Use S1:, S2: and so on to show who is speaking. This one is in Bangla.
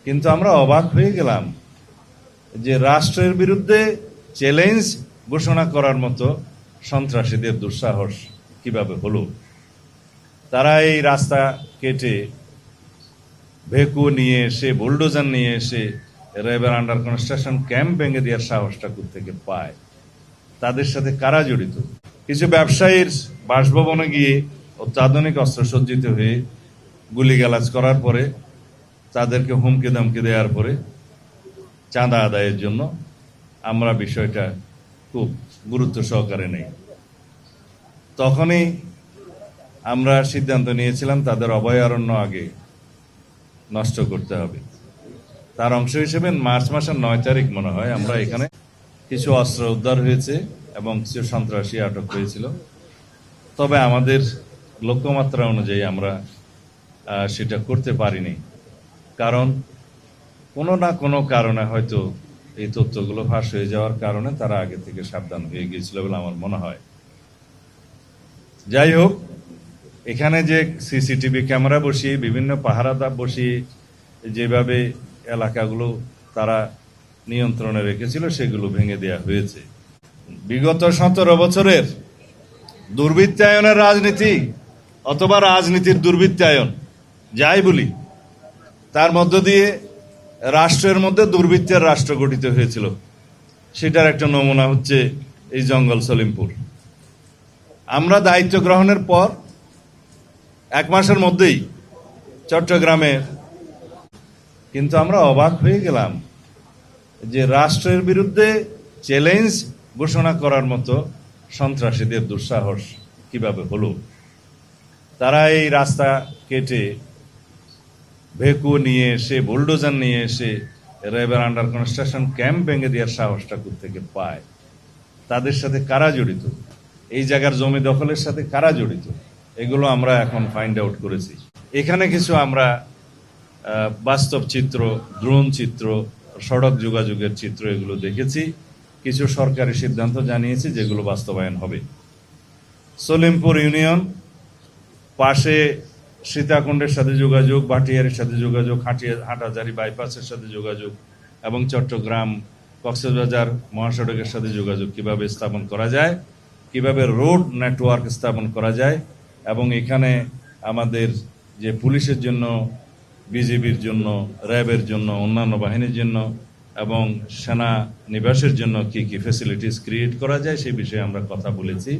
S1: কিন্তু আমরা অবাক হয়ে গেলাম যে রাষ্ট্রের বিরুদ্ধে চ্যালেঞ্জ ঘোষণা করার মতো সন্ত্রাসীদের দুঃসাহস কিভাবে হলো। তারা এই রাস্তা কেটে ভেকু নিয়ে এসে বুলডোজার নিয়ে এসে র্যাবের আন্ডার কনস্ট্রাকশন ক্যাম্প ভেঙে দেওয়ার সাহসটা কোত্থেকে পায়, তাদের সাথে কারা জড়িত। কিছু ব্যবসায়ীর বাসভবনে গিয়ে অত্যাধুনিক অস্ত্রসজ্জিত হয়ে গুলিগালাজ করার পরে তাদেরকে হুমকি ধমকি দেওয়ার পরে চাঁদা আদায়ের জন্য আমরা বিষয়টা খুব গুরুত্ব সহকারে নেই। তখনই আমরা সিদ্ধান্ত নিয়েছিলাম তাদের অভয়ারণ্য আগে নষ্ট করতে হবে। তার অংশ হিসেবে মার্চ মাসের 9 তারিখ মনে হয় আমরা এখানে কিছু অস্ত্র উদ্ধার হয়েছে এবং কিছু সন্ত্রাসী আটক হয়েছিল। তবে আমাদের লক্ষ্যমাত্রা অনুযায়ী আমরা সেটা করতে পারিনি, কারণ কোনো না কোনো কারণে হয়তো এই তথ্যগুলো ফাঁস হয়ে যাওয়ার কারণে তারা আগে থেকে সাবধান হয়ে গিয়েছিল বলে আমার মনে হয়। যাই হোক, এখানে যে সিসিটিভি ক্যামেরা বসিয়ে বিভিন্ন পাহারাদার বসিয়ে যেভাবে এলাকাগুলো তারা নিয়ন্ত্রণে রেখেছিল সেগুলো ভেঙে দেওয়া হয়েছে। বিগত 17 বছরের দুর্বৃত্তায়নের রাজনীতি অথবা রাজনীতির দুর্বৃত্তায়ন যাই বলি, তার মধ্য দিয়ে রাষ্ট্রের মধ্যে দুর্বৃত্তের রাষ্ট্র গঠিত হয়েছিল। সেটার একটা নমুনা হচ্ছে এই জঙ্গল সলিমপুর। আমরা দায়িত্ব গ্রহণের পর 1 মাসের মধ্যেই চট্টগ্রামে, কিন্তু আমরা অবাক হয়ে গেলাম যে রাষ্ট্রের বিরুদ্ধে চ্যালেঞ্জ ঘোষণা করার মতো সন্ত্রাসীদের দুঃসাহস কিভাবে হলো। তারা এই রাস্তা কেটে ভেকু নিয়ে এসে বুলডোজার নিয়ে এসে র্যাবের আন্ডার কনস্ট্রাকশন ক্যাম্প ভেঙে দেওয়ার সাহসটা কোত্থেকে পায়, তাদের সাথে কারা জড়িত, এই জায়গার জমি দখলের সাথে কারা জড়িত, এগুলো আমরা এখন ফাইন্ড আউট করেছি। এখানে কিছু আমরা বাস্তব চিত্র, ড্রোন চিত্র, সড়ক যোগাযোগের চিত্র এগুলো দেখেছি। কিছু সরকারি সিদ্ধান্ত জানিয়েছি যেগুলো বাস্তবায়ন হবে। সলিমপুর ইউনিয়ন পাশে সীতাকুণ্ডের সাথে যোগাযোগ, ভাটিয়ারের সাথে যোগাযোগ, হাটাজারি বাইপাসের সাথে যোগাযোগ এবং চট্টগ্রাম কক্সবাজার মহাসড়কের সাথে যোগাযোগ কিভাবে স্থাপন করা যায়, কিভাবে রোড নেটওয়ার্ক স্থাপন করা যায়, এবং এখানে আমাদের যে পুলিশের জন্য, বিজিবির জন্য, র্যাবের জন্য, অন্যান্য বাহিনীর জন্য এবং সেনা নিবাসের জন্য কি কি ফ্যাসিলিটিস ক্রিয়েট করা যায় সেই বিষয়ে আমরা কথা বলেছি।